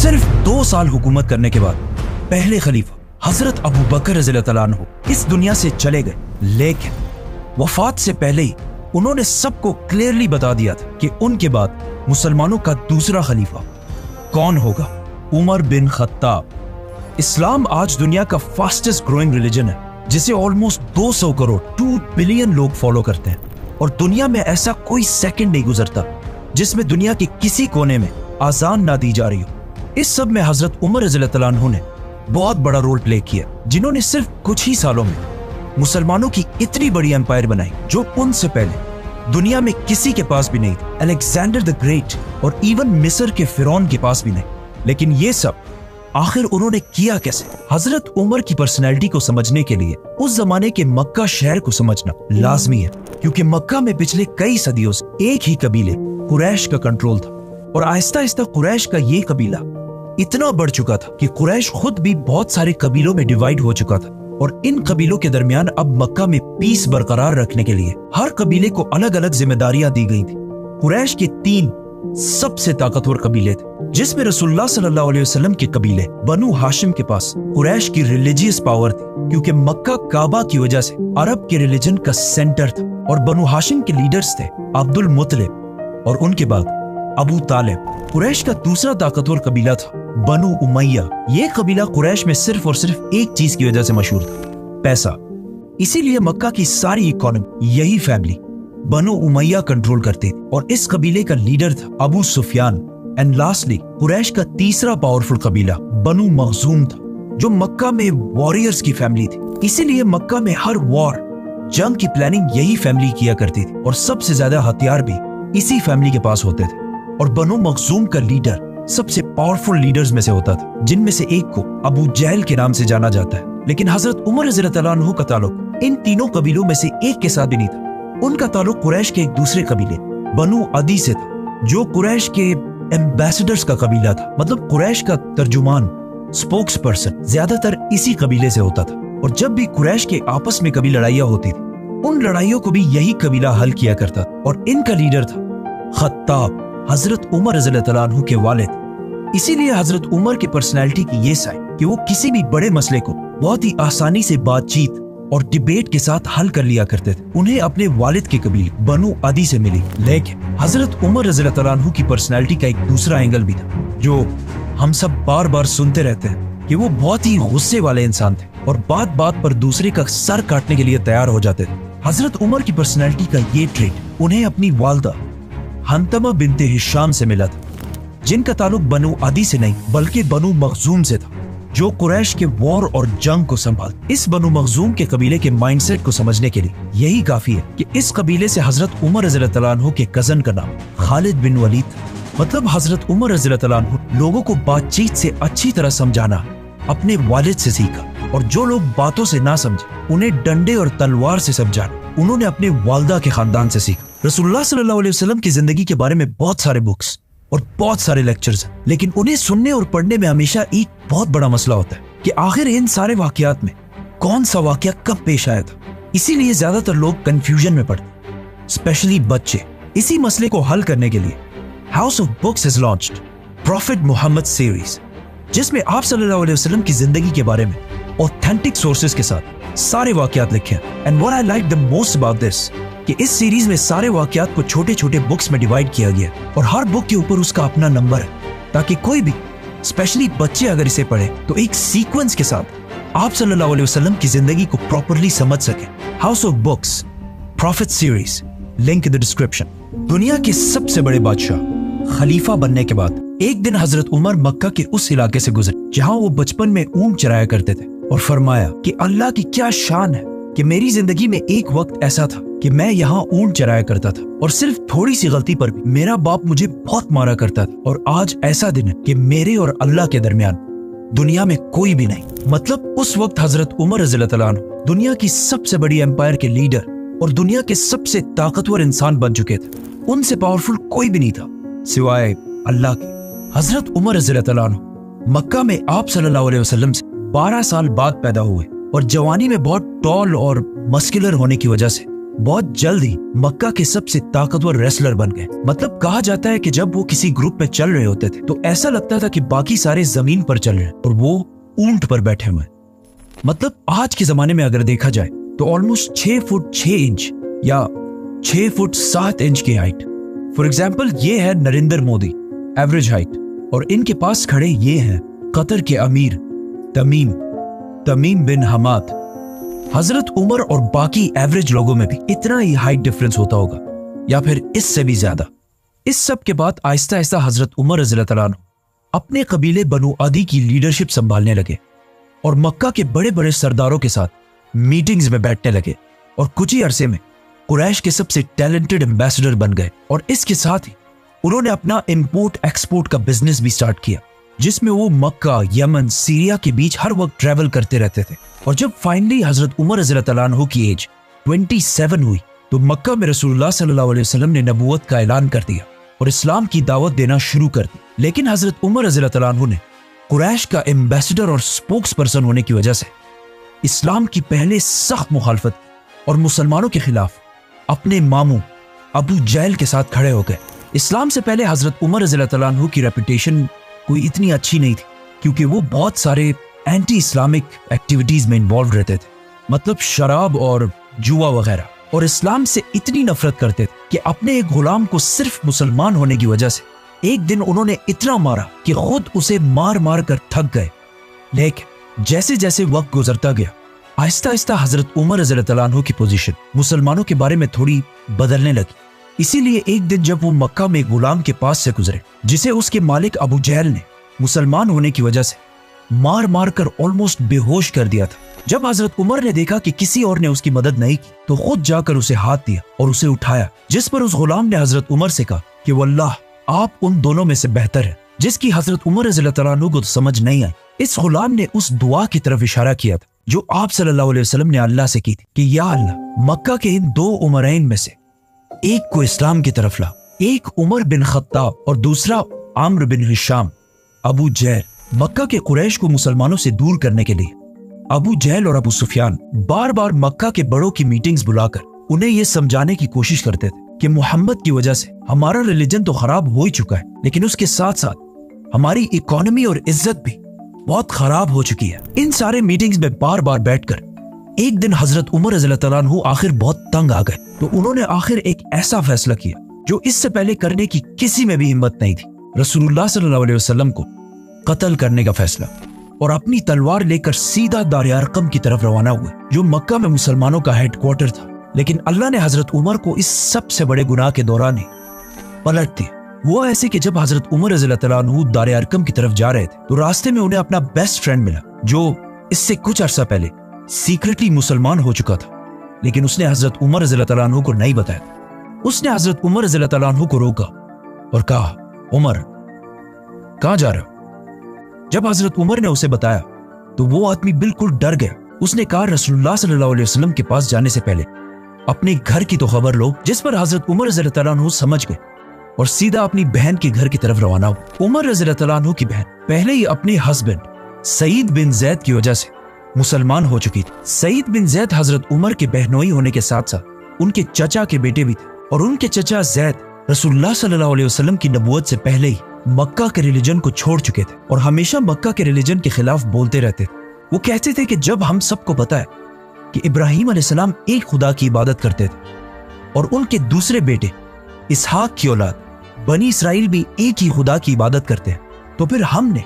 सिर्फ 2 साल हुकूमत करने के बाद पहले खलीफा हजरत अबू बकर रज़ियल्लाहु ताला अन्हु इस दुनिया से चले गए, लेकिन वफात से पहले ही उन्होंने सबको क्लियरली बता दिया था कि उनके बाद मुसलमानों का दूसरा खलीफा कौन होगा, उमर बिन खत्ताब। इस्लाम आज दुनिया का फास्टेस्ट ग्रोइंग रिलीजन है, जिसे ऑलमोस्ट 200 करोड़ 2 बिलियन लोग फॉलो करते हैं, और दुनिया में ऐसा कोई सेकंड नहीं गुजरता जिसमें दुनिया के किसी कोने में आजान ना दी जा रही हो। इस सब में हजरत उमर रज़ियल्लाहु ताला अन्हु ने बहुत बड़ा रोल प्ले किया, जिन्होंने सिर्फ कुछ ही सालों में मुसलमानों की इतनी बड़ी एम्पायर बनाई जो उनसे पहले दुनिया में किसी के पास भी नहीं थी। अलेक्जेंडर द ग्रेट और इवन मिस्र के फिरौन के पास भी नहीं। लेकिन ये सब आखिर उन्होंने किया कैसे? हजरत उमर की पर्सनैलिटी को समझने के लिए उस जमाने के मक्का शहर को समझना लाजमी है, क्योंकि मक्का में पिछले कई सदियों से एक ही कबीले कुरैश का कंट्रोल था, और आहिस्ता आहिस्ता कुरैश का ये कबीला इतना बढ़ चुका था कि कुरैश खुद भी बहुत सारे कबीलों में डिवाइड हो चुका था, और इन कबीलों के दरमियान अब मक्का में पीस बरकरार रखने के लिए हर कबीले को अलग अलग जिम्मेदारियां दी गई थी। कुरैश के 3 सबसे ताकतवर कबीले थे, जिसमें रसूलुल्लाह सल्लल्लाहु अलैहि वसल्लम के कबीले बनु हाशिम के पास कुरैश की रिलीजियस पावर थी, क्योंकि मक्का काबा की वजह से अरब के रिलीजन का सेंटर था, और बनु हाशिम के लीडर्स थे अब्दुल मुत्तलिब और उनके बाद अबू तालिब। कुरैश का दूसरा ताकतवर कबीला था बनु उमैया। ये कबीला कुरैश में सिर्फ और सिर्फ एक चीज की वजह से मशहूर था, पैसा। इसीलिए मक्का की सारी इकोनॉमी यही फैमिली बनु उमैया कंट्रोल करती थी, और इस कबीले का लीडर था अबू सुफियान। एंड लास्टली कुरैश का तीसरा पावरफुल कबीला बनु मखजूम था, जो मक्का में वॉरियर्स की फैमिली थी। इसीलिए मक्का में हर वॉर जंग की प्लानिंग यही फैमिली किया करती थी, और सबसे ज्यादा हथियार भी इसी फैमिली के पास होते थे। और बनु मखजूम का लीडर सबसे पावरफुल लीडर्स में से होता था, जिनमें से एक को अबू जहल के नाम से जाना जाता है। लेकिन हजरत उमर रज़ियल्लाहु ताला अन्हु का ताल्लुक इन तीनों कबीलों में से एक के साथ भी नहीं था। उनका ताल्लुक कुरैश के एक दूसरे कबीले बनु अदी से था, जो कुरैश के एम्बेसडर्स का कबीला था। मतलब कुरैश का तर्जुमान, स्पोक्स पर्सन ज्यादातर इसी कबीले से होता था, और जब भी कुरैश के आपस में कभी लड़ाइयाँ होती थी, उन लड़ाइयों को भी यही कबीला हल किया करता था। और इनका लीडर था खत्ताब, हजरत उमर रज़ियल्लाहु ताला अन्हु के वालिद। इसीलिए हजरत उमर की पर्सनैलिटी की ये साइड कि वो किसी भी बड़े मसले को बहुत ही आसानी से बातचीत और डिबेट के साथ हल कर लिया करते थे। उन्हें अपने वालिद के कबीले बनु अदी से मिली। लेकिन हजरत उमर रज़ियल्लाहु ताला अन्हु की पर्सनैलिटी का एक दूसरा एंगल भी था, जो हम सब बार बार सुनते रहते हैं कि वो बहुत ही गुस्से वाले इंसान थे, और बात बात पर दूसरे का सर काटने के लिए तैयार हो जाते थे। हजरत उमर की पर्सनैलिटी का ये ट्रेट उन्हें अपनी वालदा हंतमा बिनते हिशाम से मिला था, जिनका ताल्लुक बनु अदी से नहीं बल्कि बनु मखजूम से था, जो कुरैश के वॉर और जंग को संभाल। इस बनु मखजूम के कबीले के माइंडसेट को समझने के लिए यही काफी है कि इस कबीले से हजरत उमर रज़ियल्लाहु ताला अन्हु के कजन का नाम खालिद बिन वलीद था। मतलब हजरत उमर रज़ियल्लाहु ताला अन्हु लोगों को बातचीत से अच्छी तरह समझाना अपने वालिद से सीखा, और जो लोग बातों से ना समझे उन्हें डंडे और तलवार से समझाना उन्होंने अपने वालदा के खानदान से सीखा। रसूलुल्लाह सल्लल्लाहु अलैहि वसल्लम की जिंदगी के बारे में बहुत सारे बुक्स और बहुत सारे लेक्चर्स हैं, लेकिन उन्हें सुनने और पढ़ने में हमेशा एक बहुत बड़ा मसला होता है कि आखिर इन सारे वाकयात में कौन सा वाकया कब पेश आया था। इसीलिए ज्यादातर लोग कंफ्यूजन में पड़ते, स्पेशली बच्चे। इसी मसले को हल करने के लिए House of Books has launched Prophet Muhammad series, जिसमें आप सल्लल्लाहु अलैहि वसल्लम की जिंदगी के बारे में ऑथेंटिक सोर्सेज के साथ सारे वाकयात लिखे हैं। And what I like the most about this कि इस सीरीज में सारे वाकयात को छोटे छोटे बुक्स में डिवाइड किया गया, और हर बुक के ऊपर उसका अपना नंबर है, ताकि कोई भी स्पेशली बच्चे अगर इसे पढ़े तो एक सीक्वेंस के साथ आप सल्लल्लाहु अलैहि वसल्लम की जिंदगी को प्रॉपरली समझ सके। House of books profit series, link in the description. दुनिया के सबसे बड़े बादशाह खलीफा बनने के बाद एक दिन हजरत उमर मक्का के उस इलाके से गुजरे जहां वो बचपन में ऊंट चराया करते थे, और फरमाया कि अल्लाह की क्या शान है कि मेरी जिंदगी में एक वक्त ऐसा था कि मैं यहाँ ऊंट चराया करता था, और सिर्फ थोड़ी सी गलती पर भी मेरा बाप मुझे बहुत मारा करता था, और आज ऐसा दिन है कि मेरे और अल्लाह के दरमियान दुनिया में कोई भी नहीं। मतलब उस वक्त हजरत उमर रज़ियल्लाहु ताला अन्हु दुनिया की सबसे बड़ी एम्पायर के लीडर और दुनिया के सबसे ताकतवर इंसान बन चुके थे। उनसे पावरफुल कोई भी नहीं था सिवाय अल्लाह के। हजरत उमर रज़ियल्लाहु ताला अन्हु मक्का में आप सल्लल्लाहु अलैहि वसल्लम से 12 साल बाद पैदा हुए, और जवानी में बहुत टॉल और मस्कुलर होने की वजह से बहुत जल्द ही मक्का के सबसे ताकतवर रेसलर बन गए। मतलब कहा जाता है कि जब वो किसी ग्रुप में चल रहे होते थे तो ऐसा लगता था कि बाकी सारे जमीन पर चल रहे हैं और वो ऊंट पर बैठे हुए। मतलब आज के जमाने में अगर देखा जाए तो ऑलमोस्ट 6 फुट 6 इंच या 6 फुट 7 इंच की हाइट। फॉर एग्जाम्पल ये है नरेंद्र मोदी, एवरेज हाइट, और इनके पास खड़े ये हैं कतर के अमीर तमीम बिन हमाद। हजरत उमर और बाकी एवरेज लोगों में भी इतना ही हाइट डिफरेंस होता होगा या फिर इससे भी ज्यादा। इस सब के बाद आहिस्ता आहिस्ता हजरत उमर रज़ियल्लाहु तआला अन्हु अपने कबीले बनु अदी की लीडरशिप संभालने लगे और मक्का के बड़े बड़े सरदारों के साथ मीटिंग्स में बैठने लगे और कुछ ही अरसे में कुरैश के सबसे टैलेंटेड एम्बेसडर बन गए। और इसके साथ ही उन्होंने अपना इंपोर्ट एक्सपोर्ट का बिजनेस भी स्टार्ट किया, जिसमें वो मक्का, यमन, सीरिया के बीच हर वक्त ट्रैवल करते रहते थे। और जब फाइनली हजरत उमर रज़ियल्लाहु तआला अन्हु की एज 27 हुई तो मक्का में रसूलुल्लाह सल्लल्लाहु अलैहि वसल्लम ने नबूवत का ऐलान कर दिया और इस्लाम की दावत देना शुरू कर दी। लेकिन हजरत उमर रज़ियल्लाहु तआला अन्हु ने कुरैश का एम्बेसडर और स्पोक्स पर्सन होने की वजह से इस्लाम की पहले सख्त मुखालफत और मुसलमानों के खिलाफ अपने मामू अबू जहल के साथ खड़े हो गए। इस्लाम से पहले हजरत उमर रज़ियल्लाहु तआला अन्हु की रेपुटेशन कोई इतनी अच्छी नहीं थी, क्योंकि वो बहुत सारे एंटी इस्लामिक एक्टिविटीज में इन्वॉल्व रहते थे, मतलब शराब और जुआ वगैरह, और इस्लाम से इतनी नफरत करते थे कि अपने एक गुलाम को सिर्फ मुसलमान होने की वजह से एक दिन उन्होंने इतना मारा कि खुद उसे मार मार कर थक गए। लेकिन जैसे जैसे वक्त गुजरता गया आहिस्ता आहिस्ता हजरत उमर रज़ियल्लाहु तआला अन्हु की पोजीशन मुसलमानों के बारे में थोड़ी बदलने लगी। इसीलिए एक दिन जब वो मक्का में गुलाम के पास से गुजरे जिसे उसके मालिक अबू जहल ने मुसलमान होने की वजह से मार मार कर ऑलमोस्ट बेहोश कर दिया था, जब हजरत उमर ने देखा कि किसी और ने उसकी मदद नहीं की तो खुद जाकर उसे हाथ दिया और उसे उठाया, जिस पर उस गुलाम ने हजरत उमर से कहा कि वल्लाह आप उन दोनों में से बेहतर है, जिसकी हजरत उमर रज़ियल्लाहु तआला अन्हु को समझ नहीं आई। इस गुलाम ने उस दुआ की तरफ इशारा किया था जो आप सल्लल्लाहु अलैहि वसल्लम ने अल्लाह से की थी कि या अल्लाह मक्का के इन 2 उमरैन में से एक को इस्लाम की तरफ ला, एक उमर बिन खत्ताब और दूसरा आम्र बिन हिशाम। अबू जहल मक्का के कुरैश को मुसलमानों से दूर करने के लिए अबू जहल और अबू सुफियान बार बार मक्का के बड़ों की मीटिंग्स बुलाकर उन्हें यह समझाने की कोशिश करते थे कि मोहम्मद की वजह से हमारा रिलीजन तो खराब हो ही चुका है, लेकिन उसके साथ साथ हमारी इकोनॉमी और इज्जत भी बहुत खराब हो चुकी है। इन सारे मीटिंग्स में बार बार बैठकर एक दिन हजरत उमर रज़ियल्लाहु तआला अन्हु आखिर बहुत तंग आ गए, तो उन्होंने आखिर एक ऐसा फैसला किया जो इससे पहले करने की किसी में भी हिम्मत नहीं थी, रसूलुल्लाह सल्लल्लाहु अलैहि वसल्लम को कत्ल करने का फैसला, और अपनी तलवार लेकर सीधा दार अरकम की तरफ रवाना हुए जो मक्का में मुसलमानों का हेडक्वार्टर था। लेकिन अल्लाह ने हजरत उमर को इस सबसे बड़े गुनाह के दौरान ही पलट दिया। वो ऐसे कि जब हजरत उमर रज़ियल्लाहु तआला अन्हु दार अरकम की तरफ जा रहे थे तो रास्ते में उन्हें अपना बेस्ट फ्रेंड मिला जो इससे कुछ अरसा पहले सीक्रेटली मुसलमान हो चुका था, लेकिन उसने हजरत उमर रज़ियल्लाहु तआला अन्हु को नहीं बताया। उसने हजरत उमर रज़ियल्लाहु तआला अन्हु को रोका और कहा, उमर कहां जा रहे हो? जब हजरत उमर ने उसे बताया तो वो आदमी बिल्कुल डर गया। उसने कहा, रसूलुल्लाह सल्लल्लाहु अलैहि वसल्लम के पास जाने से पहले अपने घर की तो खबर लो। जिस पर हजरत उमर रज़ियल्लाहु तआला अन्हु समझ गए और सीधा अपनी बहन के घर की तरफ रवाना हुए। उमर रज़ियल्लाहु तआला अन्हु की बहन पहले ही अपने हस्बैंड सईद बिन जैद की वजह से मुसलमान हो चुकी थी। सईद बिन जैद हजरत उमर के बहनोई होने के साथ साथ उनके चचा के बेटे भी थे, और उनके चचा जैद रसूलुल्लाह सल्लल्लाहु अलैहि वसल्लम की नबूवत से पहले ही मक्का के रिलीजन को छोड़ चुके थे और हमेशा मक्का के रिलीजन के खिलाफ बोलते रहते थे। वो कहते थे कि जब हम सबको पता है कि इब्राहिम अलैहिस्सलाम एक खुदा की इबादत करते थे और उनके दूसरे बेटे इसहाक की औलाद बनी इसराइल भी एक ही खुदा की इबादत करते हैं, तो फिर हमने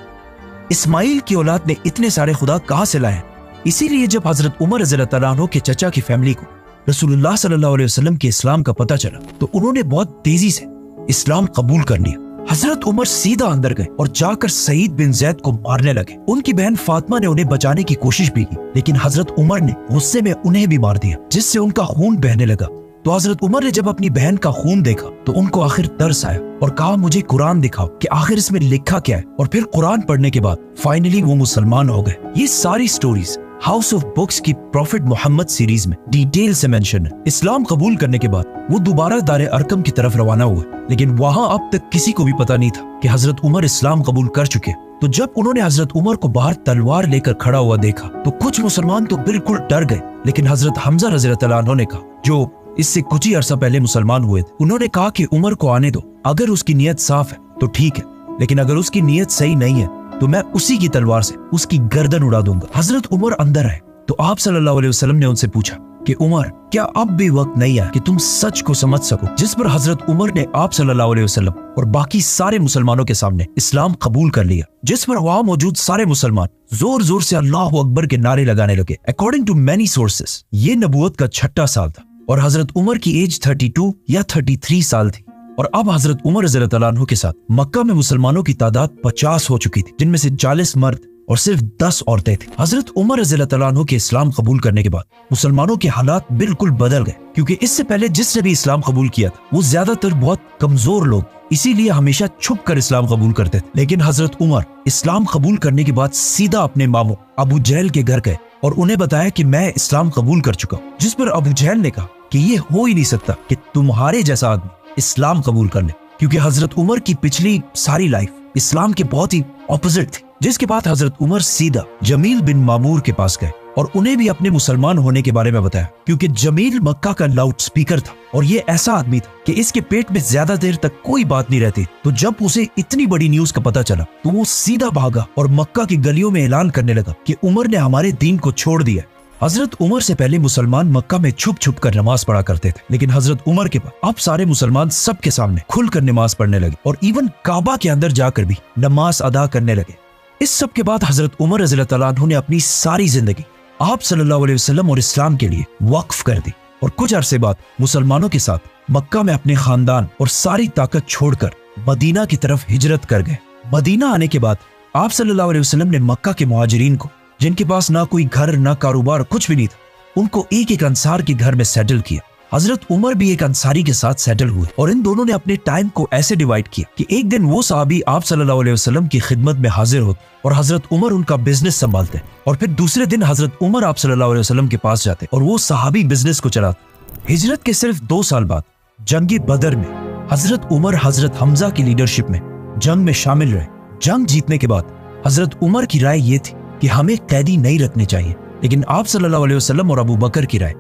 इस्माइल की औलाद ने इतने सारे खुदा कहां से लाए? इसीलिए जब हजरत उमर रज़ियल्लाहु तआला अन्हु के चचा की फैमिली को रसूलुल्लाह सल्लल्लाहु अलैहि वसल्लम के इस्लाम का पता चला तो उन्होंने बहुत तेजी से इस्लाम कबूल कर लिया। हजरत उमर सीधा अंदर गए और जाकर सईद बिन जैद को मारने लगे। उनकी बहन फातिमा ने उन्हें बचाने की कोशिश भी की, लेकिन हजरत उमर ने गुस्से में उन्हें भी मार दिया, जिससे उनका खून बहने लगा। तो हजरत उमर ने जब अपनी बहन का खून देखा तो उनको आखिर तरस आया और कहा, मुझे कुरान दिखाओ कि आखिर इसमें लिखा क्या है। और फिर कुरान पढ़ने के बाद फाइनली वो मुसलमान हो गए। ये सारी स्टोरीज हाउस ऑफ बुक्स की प्रॉफिट मोहम्मद सीरीज में डिटेल से मेंशन है। इस्लाम कबूल करने के बाद वो दोबारा दार अरकम की तरफ रवाना हुए, लेकिन वहां अब तक किसी को भी पता नहीं था कि हजरत उमर इस्लाम कबूल कर चुके। तो जब उन्होंने हजरत उमर को बाहर तलवार लेकर खड़ा हुआ देखा तो कुछ मुसलमान तो बिल्कुल डर गए, लेकिन हजरत हमजा रज़ियल्लाहु तआला अन्हु ने कहा, जो इससे कुछ ही अरसा पहले मुसलमान हुए थे। उन्होंने कहा कि उमर को आने दो, अगर उसकी नीयत साफ है तो ठीक है, लेकिन अगर उसकी नीयत सही नहीं है तो मैं उसी की तलवार से उसकी गर्दन उड़ा दूंगा। हजरत उमर अंदर आए तो आप सल्लल्लाहु अलैहि वसल्लम ने उनसे पूछा कि उमर, क्या अब भी वक्त नहीं आया कि तुम सच को समझ सको? जिस पर हजरत उमर ने आप सल्लल्लाहु अलैहि वसल्लम और बाकी सारे मुसलमानों के सामने इस्लाम कबूल कर लिया, जिस पर वहां मौजूद सारे मुसलमान जोर जोर से अल्लाह अकबर के नारे लगाने लगे। अकॉर्डिंग टू मैनी सोर्सेस ये नबूवत का 6ठा साल था और हजरत उमर की एज 32 या 33 साल थी। और अब हजरत उमर रज़ियल्लाहु अन्हु के साथ मक्का में मुसलमानों की तादाद 50 हो चुकी थी, जिनमें से 40 मर्द और सिर्फ 10 औरतें थी। हजरत उमर रज़ियल्लाहु अन्हु के इस्लाम कबूल करने के बाद मुसलमानों के हालात बिल्कुल बदल गए, क्योंकि इससे पहले जिसने भी इस्लाम कबूल किया था वो ज्यादातर बहुत कमजोर लोग, इसीलिए हमेशा छुप कर इस्लाम कबूल करते थे। लेकिन हजरत उमर इस्लाम कबूल करने के बाद सीधा अपने मामू अबू जहल के घर गए और उन्हें बताया कि मैं इस्लाम कबूल कर चुका हूँ, जिस पर अबू जहल ने कहा कि ये हो ही नहीं सकता कि तुम्हारे जैसा आदमी इस्लाम कबूल कर ले, क्योंकि हजरत उमर की पिछली सारी लाइफ इस्लाम के बहुत ही ऑपोजिट थी। जिसके बाद हजरत उमर सीधा जमील बिन मामूर के पास गए और उन्हें भी अपने मुसलमान होने के बारे में बताया, क्योंकि जमील मक्का का लाउड स्पीकर था और ये ऐसा आदमी था कि इसके पेट में ज्यादा देर तक कोई बात नहीं रहती। तो जब उसे इतनी बड़ी न्यूज का पता चला तो वो सीधा भागा और मक्का की गलियों में ऐलान करने लगा कि उमर ने हमारे दीन को छोड़ दिया। हजरत उमर से पहले मुसलमान मक्का में छुप छुप कर नमाज पढ़ा करते थे, लेकिन हजरत उमर के बाद अब सारे मुसलमान सबके सामने खुलकर नमाज पढ़ने लगे और इवन काबा के अंदर जाकर भी नमाज अदा करने लगे। इस सब के बाद हजरत उमर रज़ियल्लाहु अन्हु ने अपनी सारी जिंदगी आप सल्लल्लाहु अलैहि वसल्लम और इस्लाम के लिए वक्फ कर दी और कुछ अरसे बाद मुसलमानों के साथ मक्का में अपने खानदान और सारी ताकत छोड़कर मदीना की तरफ हिजरत कर गए। मदीना आने के बाद आप सल्लल्लाहु अलैहि वसल्लम ने मक्का के मुहाजिरीन को, जिनके पास ना कोई घर ना कारोबार कुछ भी नहीं था, उनको एक एक अंसार के घर में सेटल किया। हजरत उमर भी एक अंसारी के साथ सेटल हुए और इन दोनों ने अपने टाइम को ऐसे डिवाइड किया कि एक दिन वो सहाबी आप सल्लल्लाहु अलैहि वसल्लम की खिदमत में हाजिर होते और हजरत उमर उनका बिजनेस संभालते, और फिर दूसरे दिन हजरत उमर आप सल्लल्लाहु अलैहि वसल्लम के पास जाते और वो सहाबी बिजनेस को चलाते। हिजरत के सिर्फ 2 साल बाद जंग बदर में हजरत उमर हजरत हमजा की लीडरशिप में जंग में शामिल रहे। जंग जीतने के बाद हजरत उमर की राय ये थी कि हमें कैदी नहीं रखने चाहिए, लेकिन आप सल्लल्लाहु अलैहि वसल्लम और अबू बकर की राय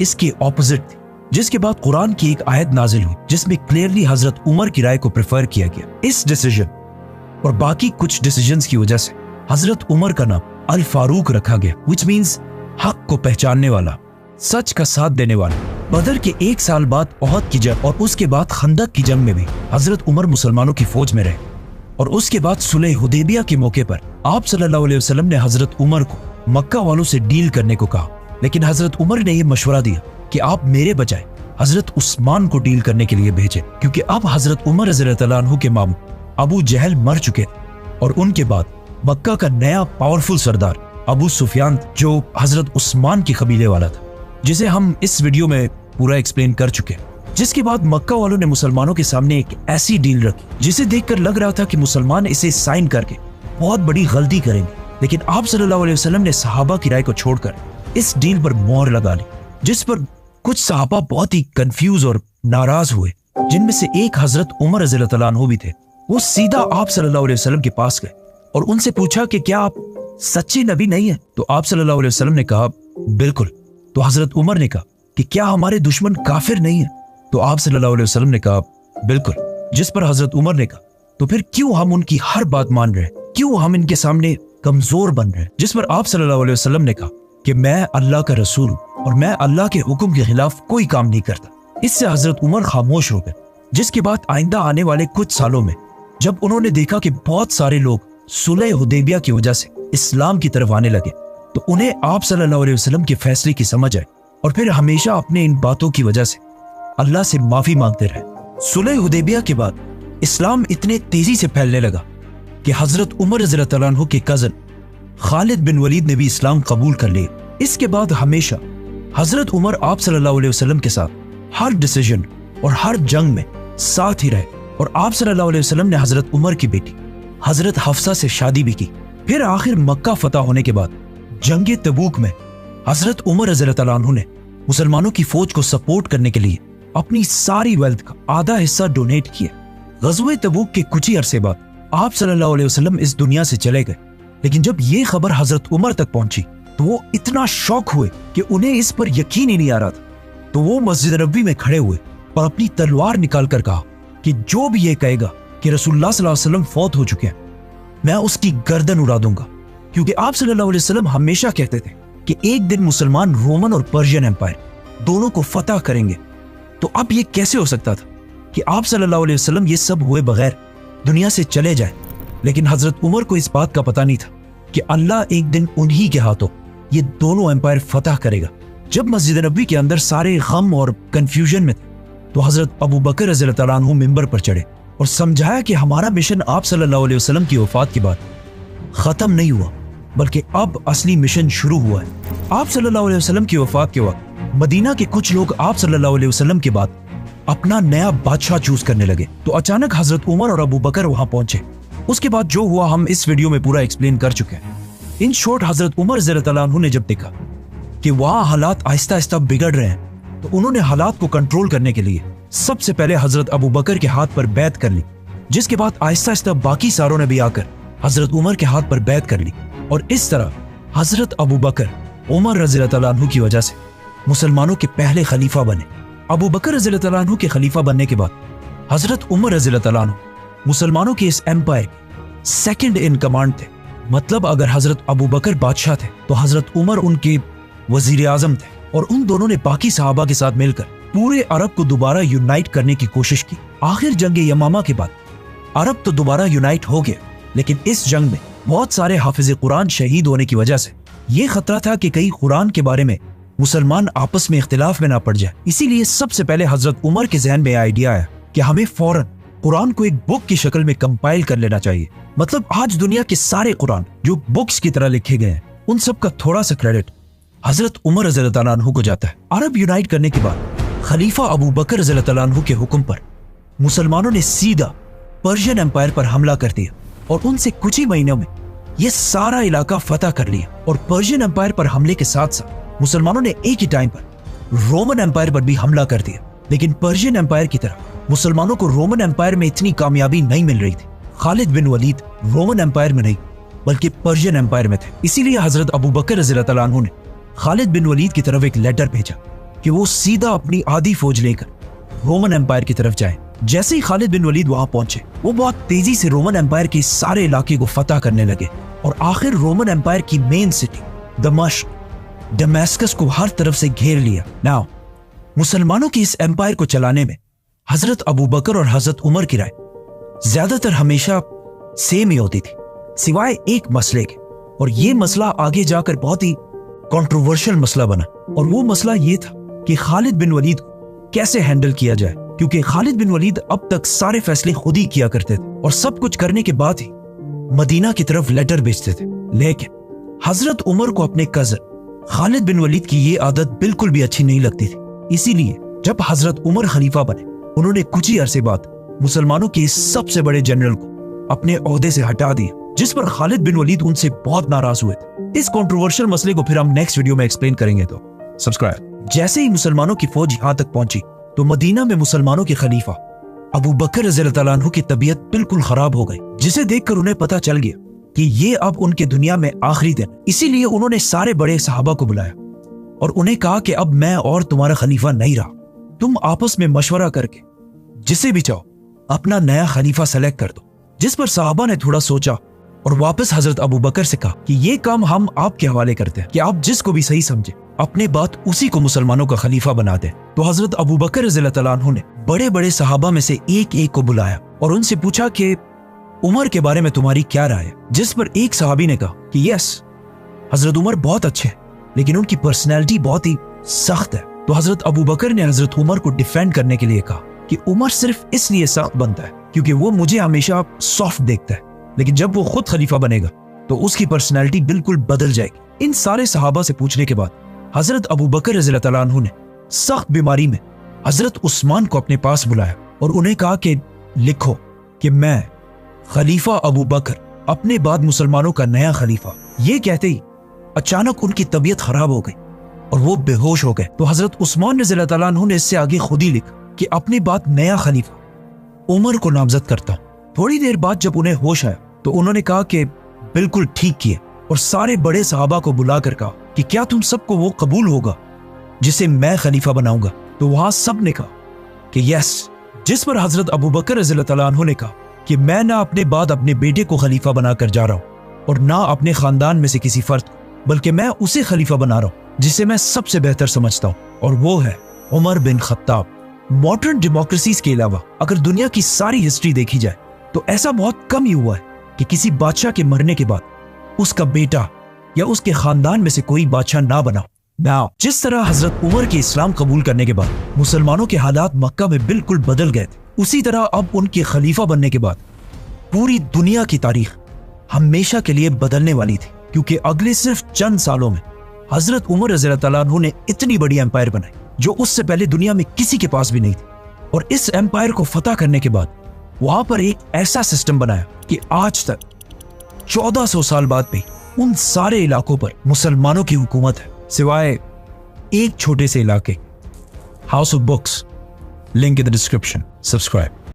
इसके ऑपोजिट थी, जिसके बाद कुरान की एक आयत नाजिल हुई जिसमें क्लियरली हजरत उमर की राय को प्रेफर किया गया। इस डिसीजन और बाकी कुछ डिसीजंस की वजह से हजरत उमर का नाम अल फारूक रखा गया, विच मींस हक को पहचानने वाला, सच का साथ देने वाला। बदर के 1 साल बाद ओहद की जंग और उसके बाद खंदक की जंग में भी हजरत उमर मुसलमानों की फौज में रहे, और उसके बाद सुलह हुदैबिया के मौके पर आप सल्लल्लाहु अलैहि वसल्लम ने हजरत उमर को मक्का वालों से डील करने को कहा, लेकिन हजरत उमर ने यह मशवरा दिया कि आप मेरे बजाय हजरत उस्मान को डील करने के लिए भेजें, क्योंकि अब हजरत उमर रज़ियल्लाहु अन्हु के मामू अबू जहल मर चुके थे और उनके बाद मक्का का नया पावरफुल सरदार अबू सुफियान जो हजरत उस्मान की कबीले वाला था, जिसे हम इस वीडियो में पूरा एक्सप्लेन कर चुके हैं। जिसके बाद मक्का वालों ने मुसलमानों के सामने एक ऐसी डील रखी जिसे देखकर लग रहा था कि मुसलमान इसे साइन करके बहुत बड़ी गलती करेंगे, लेकिन आप सल्लल्लाहु अलैहि वसल्लम ने सहाबा की राय को छोड़कर इस डील पर मोहर लगा ली, जिस पर कुछ सहाबा बहुत ही कंफ्यूज और नाराज हुए, जिनमें से एक हजरत उमर रज़ियल्लाहु अन्हु भी थे। वो सीधा आप सल्लल्लाहु अलैहि वसल्लम के पास गए और उनसे पूछा कि क्या आप सच्चे नबी नहीं है? तो आप सल्लल्लाहु अलैहि वसल्लम ने कहा बिल्कुल। तो हजरत उमर ने कहा कि क्या हमारे दुश्मन काफिर नहीं है? तो आप सल्लल्लाहु अलैहि वसल्लम ने कहा बिल्कुल। जिस पर हजरत उमर ने कहा तो फिर क्यों हम उनकी हर बात मान रहे हैं, क्यों हम इनके सामने कमजोर बन रहे हैं? जिस पर आप सल्लल्लाहु अलैहि वसल्लम ने कहा कि मैं अल्लाह का रसूल हूं और मैं अल्लाह के हुक्म के खिलाफ कोई काम नहीं करता। इससे हजरत उमर खामोश हो गए, जिसके बाद आइंदा आने वाले कुछ सालों में जब उन्होंने देखा कि बहुत सारे लोग सुलह हुदैबिया की वजह से इस्लाम की तरफ आने लगे, तो उन्हें आप सल्लल्लाहु अलैहि वसल्लम के फैसले की समझ आई और फिर हमेशा अपने इन बातों की वजह से अल्लाह से माफी मांगते रहे। सुलह हुदैबिया के बाद इस्लाम इतने तेजी से फैलने लगा कि हजरत उमर रज़ियल्लाहु अन्हु के कजन खालिद बिन वलीद ने भी इस्लाम कबूल कर लिया। इसके बाद हमेशा हजरत उमर आप सल्लल्लाहु अलैहि वसल्लम के साथ हर डिसीजन और हर जंग में साथ ही रहे, और आप सल्लल्लाहु अलैहि वसल्लम ने हजरत उमर की बेटी हजरत हफ्सा से शादी भी की। फिर आखिर मक्का फतह होने के बाद जंग तबूक में हजरत उमर रज़ियल्लाहु अन्हु ने मुसलमानों की फौज को सपोर्ट करने के लिए अपनी सारी वेल्थ का आधा हिस्सा डोनेट किया। ग़ज़वे तबूक के कुछ ही अरसे बाद आप सल्लल्लाहु अलैहि वसल्लम इस दुनिया से चले गए, लेकिन जब ये खबर हजरत उमर तक पहुंची तो वो इतना शॉक हुए कि उन्हें इस पर यकीन ही नहीं आ रहा था। तो वो मस्जिद नबी में खड़े हुए और अपनी तलवार निकाल कर कहा कि जो भी ये कहेगा कि रसूलुल्लाह सल्लल्लाहु अलैहि वसल्लम फौत हो चुके हैं, मैं उसकी गर्दन उड़ा दूंगा। क्योंकि आप सल्लल्लाहु अलैहि वसल्लम हमेशा कहते थे कि एक दिन मुसलमान रोमन और पर्शियन एम्पायर दोनों को फतह करेंगे। तो अब ये कैसे हो सकता था कि आप सल्लल्लाहु अलैहि वसल्लम ये सब हुए बगैर दुनिया से चले जाए? लेकिन हजरत उमर को इस बात का पता नहीं था कि अल्लाह एक दिन उन्हीं के हाथों ये दोनों एम्पायर फतह करेगा। जब मस्जिद नबी के अंदर सारे गम और कंफ्यूजन में थे, तो हजरत अबू बकर रज़ियल्लाहु तआला अन्हु मिंबर पर चढ़े और समझाया कि हमारा मिशन आप सल्लल्लाहु अलैहि वसल्लम की वफात के बाद खत्म नहीं हुआ, बल्कि अब असली मिशन शुरू हुआ है। आप सल्लल्लाहु अलैहि वसल्लम की वफात के वक्त मदीना के कुछ लोग आप सल्लल्लाहु अलैहि वसल्लम के बाद अपना नया बादशाह चूज करने लगे। तो अचानक हजरत उमर और अबू बकर वहां पहुंचे। उसके बाद जो हुआ हम इस वीडियो में पूरा एक्सप्लेन कर चुके हैं। इन शॉर्ट हजरत उमर रज़ियल्लाहु तआला अन्हु ने जब देखा कि वहां हालात आहिस्ता आहिस्ता बिगड़ रहे हैं, तो उन्होंने हालात को कंट्रोल करने के लिए सबसे पहले हजरत अबू बकर के हाथ पर बैत कर ली, जिसके बाद आहिस्ता आहिस्ता बाकी सारों ने भी आकर हजरत उमर के हाथ पर बैत कर ली। और इस तरह हजरत अबू बकर उमर रज़ियल्लाहु तआला अन्हु की वजह से मुसलमानों के पहले खलीफा बने। अबू बकर रज़ियल्लाहु तआला अन्हु के खलीफा बनने के बाद हजरत उमर रज़ियल्लाहु तआला अन्हु मुसलमानों के इस एम्पायर के सेकंड इन कमांड थे। मतलब अगर हजरत अबू बकर बादशाह थे तो हजरत उमर उनके वजीर आजम थे, और उन दोनों ने बाकी सहाबा के साथ मिलकर पूरे अरब को दोबारा यूनाइट करने की कोशिश की। आखिर जंग यमामा के बाद अरब तो दोबारा यूनाइट हो गया, लेकिन इस जंग में बहुत सारे हाफिज कुरान शहीद होने की वजह से ये खतरा था कि कहीं कुरान के बारे में मुसलमान आपस में इख्तिलाफ में ना पड़ जाए। इसीलिए सबसे पहले हजरत उमर के जहन में आइडिया आया कि हमें फौरन कुरान को एक बुक की शक्ल में कंपाइल कर लेना चाहिए। मतलब आज दुनिया के सारे कुरान जो बुक्स की तरह लिखे गए हैं, उन सब का थोड़ा सा क्रेडिट हजरत उमर रज़ियल्लाहु तआला अन्हु को जाता है। अरब यूनाइट करने के बाद खलीफा अबू बकर रज़ियल्लाहु तआला अन्हु के हुक्म पर मुसलमानों ने सीधा पर्शियन एम्पायर पर हमला कर दिया, और उनसे कुछ ही महीनों में यह सारा इलाका फतह कर लिया। और पर्शियन एम्पायर पर हमले के साथ साथ मुसलमानों ने एक ही टाइम पर रोमन एम्पायर पर भी हमला कर दिया। लेकिन पर्शियन एम्पायर की तरह मुसलमानों को रोमन एम्पायर में इतनी कामयाबी नहीं मिल रही थी। खालिद बिन वलीद रोमन एम्पायर में नहीं बल्कि पर्शियन एम्पायर में थे। इसीलिए हजरत अबू बकर रज़ियल्लाहु तआला अन्हु ने खालिद बिन वलीद की तरफ एक लेटर भेजा कि वो सीधा अपनी आधी फौज लेकर रोमन एम्पायर की तरफ जाएं। जैसे ही खालिद बिन वलीद वहां पहुंचे, वो बहुत तेजी से रोमन एम्पायर के सारे इलाके को फतह करने लगे, और आखिर रोमन एम्पायर की मेन सिटी दमिश्क दमेस्कस को हर तरफ से घेर लिया। नाउ मुसलमानों के इस एम्पायर को चलाने में हजरत अबू बकर और हजरत उमर की राय ज्यादातर हमेशा सेम ही होती थी, सिवाय एक मसले के। और ये मसला आगे जाकर बहुत ही कंट्रोवर्शियल मसला बना, और वो मसला ये था कि खालिद बिन वलीद को कैसे हैंडल किया जाए। क्योंकि खालिद बिन वलीद अब तक सारे फैसले खुद ही किया करते थे, और सब कुछ करने के बाद ही मदीना की तरफ लेटर भेजते थे। लेकिन हजरत उमर को अपने कजन खालिद बिन वलीद की ये आदत बिल्कुल भी अच्छी नहीं लगती थी। इसीलिए जब हजरत उमर खलीफा बने, उन्होंने कुछ ही अरसे बाद मुसलमानों के इस सबसे बड़े जनरल को अपने ओहदे से हटा दिया, जिस पर खालिद बिन वलीद उनसे बहुत नाराज हुए थे। इस कंट्रोवर्शियल मसले को फिर हम नेक्स्ट वीडियो में एक्सप्लेन करेंगे, तो सब्सक्राइब। जैसे ही मुसलमानों की फौज यहाँ तक पहुंची, तो मदीना में मुसलमानों के खलीफा अबू बकर रज़ियल्लाहु तआला अन्हु की तबीयत बिल्कुल खराब हो गई, जिसे देखकर उन्हें पता चल गया कि ये अब उनके दुनिया में आखिरी दिन। इसीलिए उन्होंने सारे बड़े सहाबा को बुलाया और उन्हें कहा कि अब मैं और तुम्हारा खलीफा नहीं रहा, तुम आपस में मशवरा करके जिसे भी चाहो अपना नया खलीफा सेलेक्ट कर दो। जिस पर सहाबा ने थोड़ा सोचा और वापस हजरत अबू बकर से कहा कि ये काम हम आपके हवाले करते हैं, कि आप जिसको भी सही समझे अपने बात उसी को मुसलमानों का खलीफा बना दे। तो हजरत अबू बकर रज़ियल्लाहु तआला अन्हु ने बड़े बड़े सहाबा में से एक एक को बुलाया और उनसे पूछा कि उमर के बारे में तुम्हारी क्या राय है। जिस पर एक सहाबी ने कहा कि यस, हजरत उमर बहुत अच्छे हैं, लेकिन उनकी पर्सनैलिटी बहुत ही सख्त है। तो हजरत अबू बकर ने हजरत उमर को डिफेंड करने के लिए कहा कि उमर सिर्फ इसलिए सख्त बनता है क्योंकि वो मुझे हमेशा सॉफ्ट देखता है, लेकिन जब वो खुद खलीफा बनेगा तो उसकी पर्सनैलिटी बिल्कुल बदल जाएगी। इन सारे सहाबा से पूछने के बाद हजरत अबू बकर रज़ियल्लाहु तआला अन्हु ने सख्त बीमारी में हजरत उस्मान को अपने पास बुलाया और उन्हें कहा कि लिखो कि मैं खलीफा अबू बकर, अपने बाद मुसलमानों का नया खलीफा। ये कहते ही अचानक उनकी तबीयत खराब हो गई और वो बेहोश हो गए। तो हजरत उस्मान रज़ियल्लाहु तआला अन्हु ने इससे आगे खुद ही लिखा कि अपने बाद नया खलीफा उमर को नामजद करता हूं। थोड़ी देर बाद जब उन्हें होश आया तो उन्होंने कहा कि बिल्कुल ठीक किए, और सारे बड़े सहाबा को बुलाकर कहा कि क्या तुम सबको वो कबूल होगा जिसे मैं खलीफा बनाऊंगा। तो वहां सब ने कहा कि यस, जिस पर हजरत अबू बकर रज़ियल्लाहु तआला अन्हु ने कहा कि मैं ना अपने बाद अपने बेटे को खलीफा बनाकर जा रहा हूं और ना अपने खानदान में से किसी फर्द को, बल्कि मैं उसे खलीफा बना रहा हूं जिसे मैं सबसे बेहतर समझता हूं, और वो है Umar bin Khattab. Modern democracies के अलावा अगर दुनिया की सारी हिस्ट्री देखी जाए तो ऐसा बहुत कम ही हुआ है कि किसी बादशाह के मरने के बाद उसका बेटा या उसके खानदान में से कोई बादशाह ना बना। नाउ जिस तरह हजरत उमर के इस्लाम कबूल करने के बाद मुसलमानों के हालात मक्का में बिल्कुल बदल गए थे, उसी तरह अब उनके खलीफा बनने के बाद पूरी दुनिया की तारीख हमेशा के लिए बदलने वाली थी, क्योंकि अगले सिर्फ चंद सालों में हजरत उमर रज़ियल्लाहु तआला अन्हु ने इतनी बड़ी एम्पायर बनाई जो उससे पहले दुनिया में किसी के पास भी नहीं थी। और इस एम्पायर को फतह करने के बाद वहां पर एक ऐसा सिस्टम बनाया कि आज तक 1400 साल बाद भी उन सारे इलाकों पर मुसलमानों की हुकूमत है, सिवाय एक छोटे से इलाके, house of books. Link in the description. Subscribe.